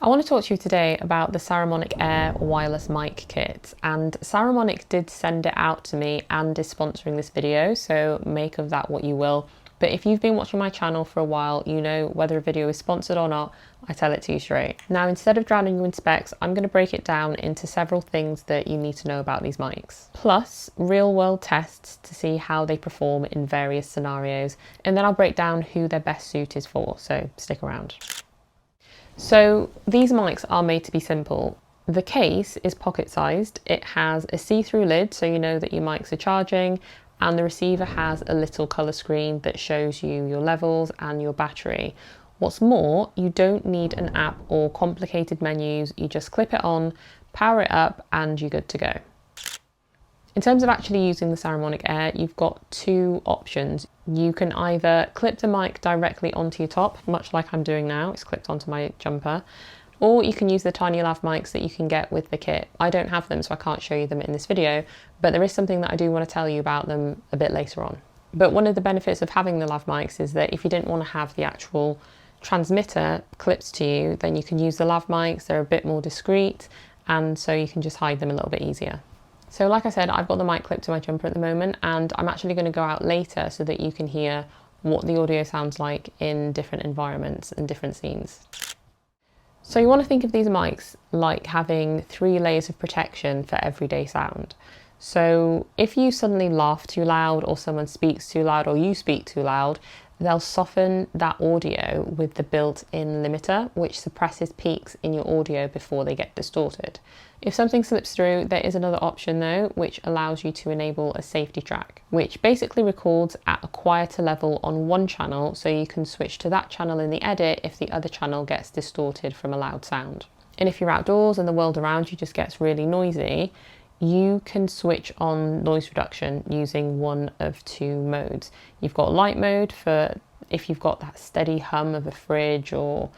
I want to talk to you today about the Saramonic Air wireless mic kit, and Saramonic did send it out to me and is sponsoring this video, so make of that what you will. But if you've been watching my channel for a while, you know whether a video is sponsored or not, I tell it to you straight. Now, instead of drowning you in specs, I'm going to break it down into several things that you need to know about these mics. Plus, real world tests to see how they perform in various scenarios, and then I'll break down who their best suit is for, so stick around. So these mics are made to be simple. The case is pocket sized, it has a see-through lid so you know that your mics are charging, and the receiver has a little colour screen that shows you your levels and your battery. What's more, you don't need an app or complicated menus, you just clip it on, power it up, and you're good to go. In terms of actually using the Saramonic Air, you've got two options. You can either clip the mic directly onto your top, much like I'm doing now, it's clipped onto my jumper, or you can use the tiny lav mics that you can get with the kit. I don't have them, so I can't show you them in this video, but there is something that I do want to tell you about them a bit later on. But one of the benefits of having the lav mics is that if you didn't want to have the actual transmitter clipped to you, then you can use the lav mics. They're a bit more discreet, and so you can just hide them a little bit easier. So like I said, I've got the mic clipped to my jumper at the moment, and I'm actually going to go out later so that you can hear what the audio sounds like in different environments and different scenes. So you want to think of these mics like having 3 layers of protection for everyday sound. So if you suddenly laugh too loud, or someone speaks too loud, or you speak too loud, they'll soften that audio with the built-in limiter, which suppresses peaks in your audio before they get distorted. If something slips through, there is another option though, which allows you to enable a safety track, which basically records at a quieter level on one channel, so you can switch to that channel in the edit if the other channel gets distorted from a loud sound. And if you're outdoors and the world around you just gets really noisy, you can switch on noise reduction using one of 2 modes. You've got light mode for if you've got that steady hum of a fridge, or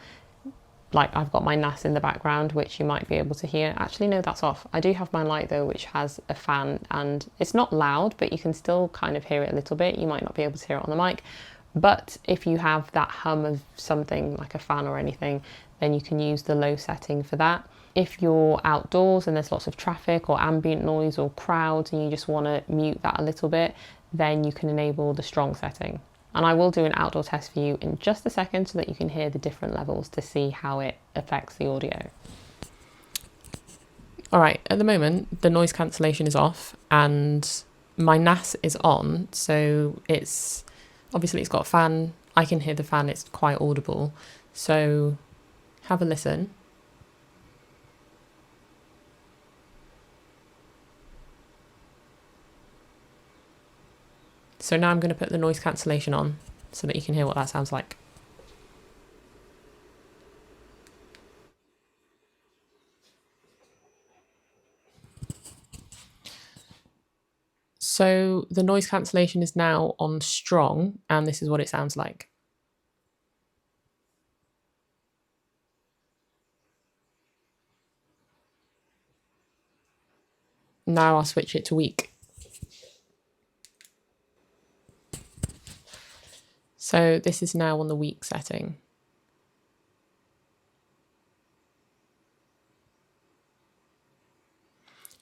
like I've got my NAS in the background, which you might be able to hear. Actually, no, that's off. I do have my light though, which has a fan, and it's not loud, but you can still kind of hear it a little bit. You might not be able to hear it on the mic, but if you have that hum of something like a fan or anything, then you can use the low setting for that. If you're outdoors and there's lots of traffic or ambient noise or crowds and you just want to mute that a little bit, then you can enable the strong setting. And I will do an outdoor test for you in just a second so that you can hear the different levels to see how it affects the audio. All right, at the moment, the noise cancellation is off and my NAS is on. So it's got a fan. I can hear the fan, it's quite audible. So have a listen. So now I'm going to put the noise cancellation on so that you can hear what that sounds like. So the noise cancellation is now on strong, and this is what it sounds like. Now I'll switch it to weak. So this is now on the weak setting.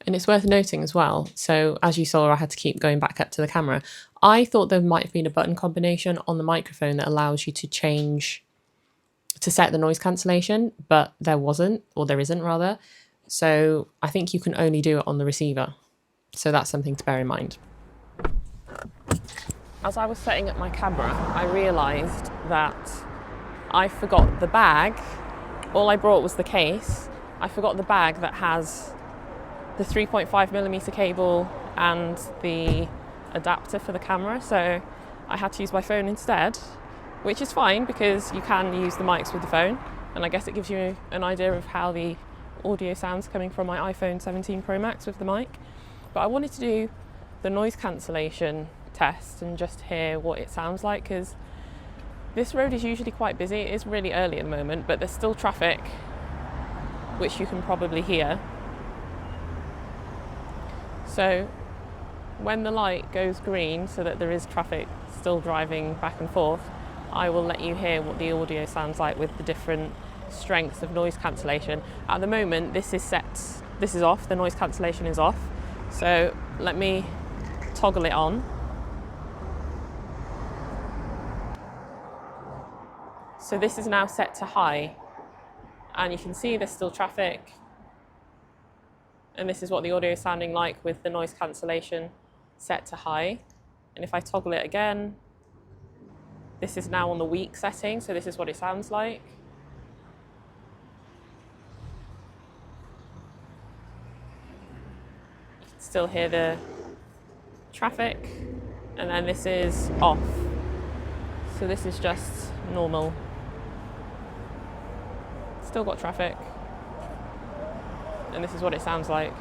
And it's worth noting as well, so as you saw, I had to keep going back up to the camera. I thought there might have been a button combination on the microphone that allows you to set the noise cancellation, but there wasn't, or there isn't rather. So I think you can only do it on the receiver. So that's something to bear in mind. As I was setting up my camera, I realised that I forgot the bag. All I brought was the case. I forgot the bag that has the 3.5mm cable and the adapter for the camera, so I had to use my phone instead, which is fine because you can use the mics with the phone, and I guess it gives you an idea of how the audio sounds coming from my iPhone 17 Pro Max with the mic. But I wanted to do the noise cancellation test and just hear what it sounds like, because this road is usually quite busy. It is really early at the moment, but there's still traffic, which you can probably hear. So when the light goes green, so that there is traffic still driving back and forth, I will let you hear what the audio sounds like with the different strength of noise cancellation. At the moment, this is off, the noise cancellation is off. So let me toggle it on. So this is now set to high, and you can see there's still traffic. And this is what the audio is sounding like with the noise cancellation set to high. And if I toggle it again, this is now on the weak setting, so this is what it sounds like. You can still hear the traffic, and then this is off. So this is just normal. Still got traffic. And this is what it sounds like.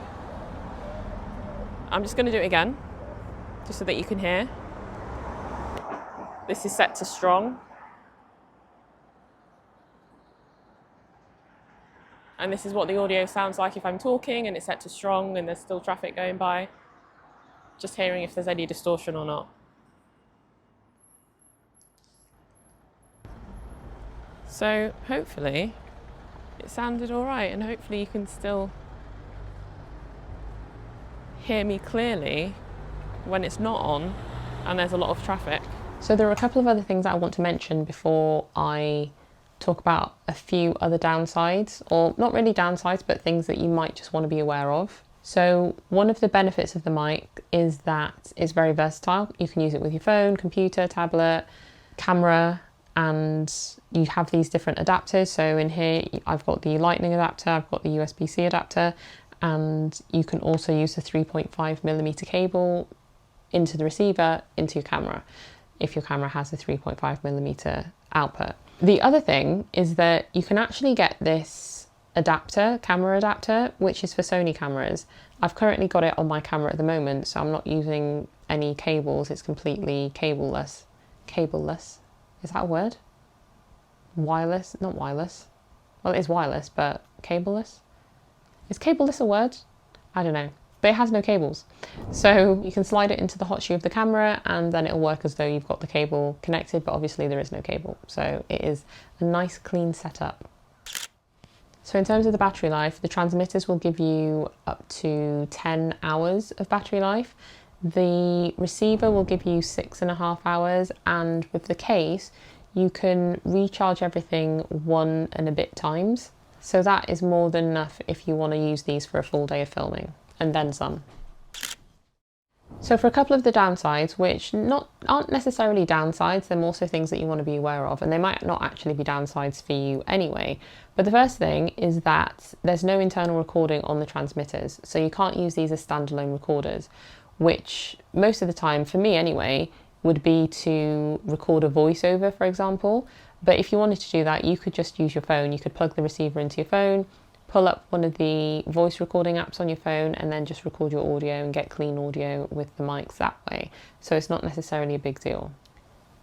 I'm just going to do it again, just so that you can hear. This is set to strong. And this is what the audio sounds like if I'm talking and it's set to strong and there's still traffic going by. Just hearing if there's any distortion or not. So hopefully it sounded all right, and hopefully you can still hear me clearly when it's not on and there's a lot of traffic. So there are a couple of other things that I want to mention before I talk about a few other downsides, or not really downsides, but things that you might just want to be aware of. So one of the benefits of the mic is that it's very versatile. You can use it with your phone, computer, tablet, camera, and you have these different adapters. So in here, I've got the lightning adapter, I've got the USB-C adapter, and you can also use the 3.5mm cable into the receiver, into your camera, if your camera has a 3.5mm output. The other thing is that you can actually get this adapter, camera adapter, which is for Sony cameras. I've currently got it on my camera at the moment, so I'm not using any cables. It's completely cableless. Cableless. Is that a word? Wireless? Not wireless. Well, it is wireless, but cableless? Is cableless a word? I don't know. But it has no cables. So you can slide it into the hot shoe of the camera and then it'll work as though you've got the cable connected, but obviously there is no cable. So it is a nice clean setup. So in terms of the battery life, the transmitters will give you up to 10 hours of battery life. The receiver will give you 6.5 hours, and with the case, you can recharge everything 1 and a bit times. So that is more than enough if you want to use these for a full day of filming, and then some. So for a couple of the downsides, which aren't necessarily downsides, they're also things that you want to be aware of, and they might not actually be downsides for you anyway. But the first thing is that there's no internal recording on the transmitters, so you can't use these as standalone recorders, which most of the time, for me anyway, would be to record a voiceover, for example. But if you wanted to do that, you could just use your phone. You could plug the receiver into your phone, pull up one of the voice recording apps on your phone, and then just record your audio and get clean audio with the mics that way. So it's not necessarily a big deal.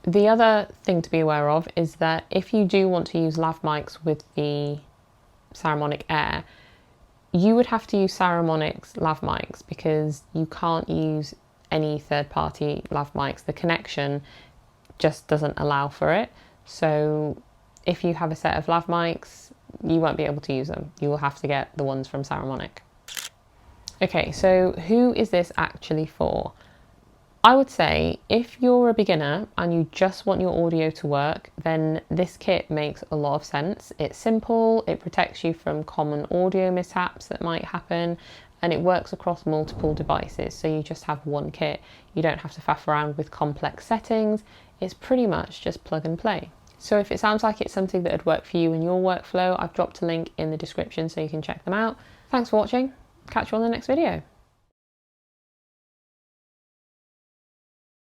The other thing to be aware of is that if you do want to use lav mics with the Saramonic Air, you would have to use Saramonic's lav mics because you can't use any third-party lav mics. The connection just doesn't allow for it. So if you have a set of lav mics, you won't be able to use them. You will have to get the ones from Saramonic. Okay, so who is this actually for? I would say if you're a beginner and you just want your audio to work, then this kit makes a lot of sense. It's simple, it protects you from common audio mishaps that might happen, and it works across multiple devices. So you just have one kit. You don't have to faff around with complex settings. It's pretty much just plug and play. So if it sounds like it's something that would work for you in your workflow, I've dropped a link in the description so you can check them out. Thanks for watching. Catch you on the next video.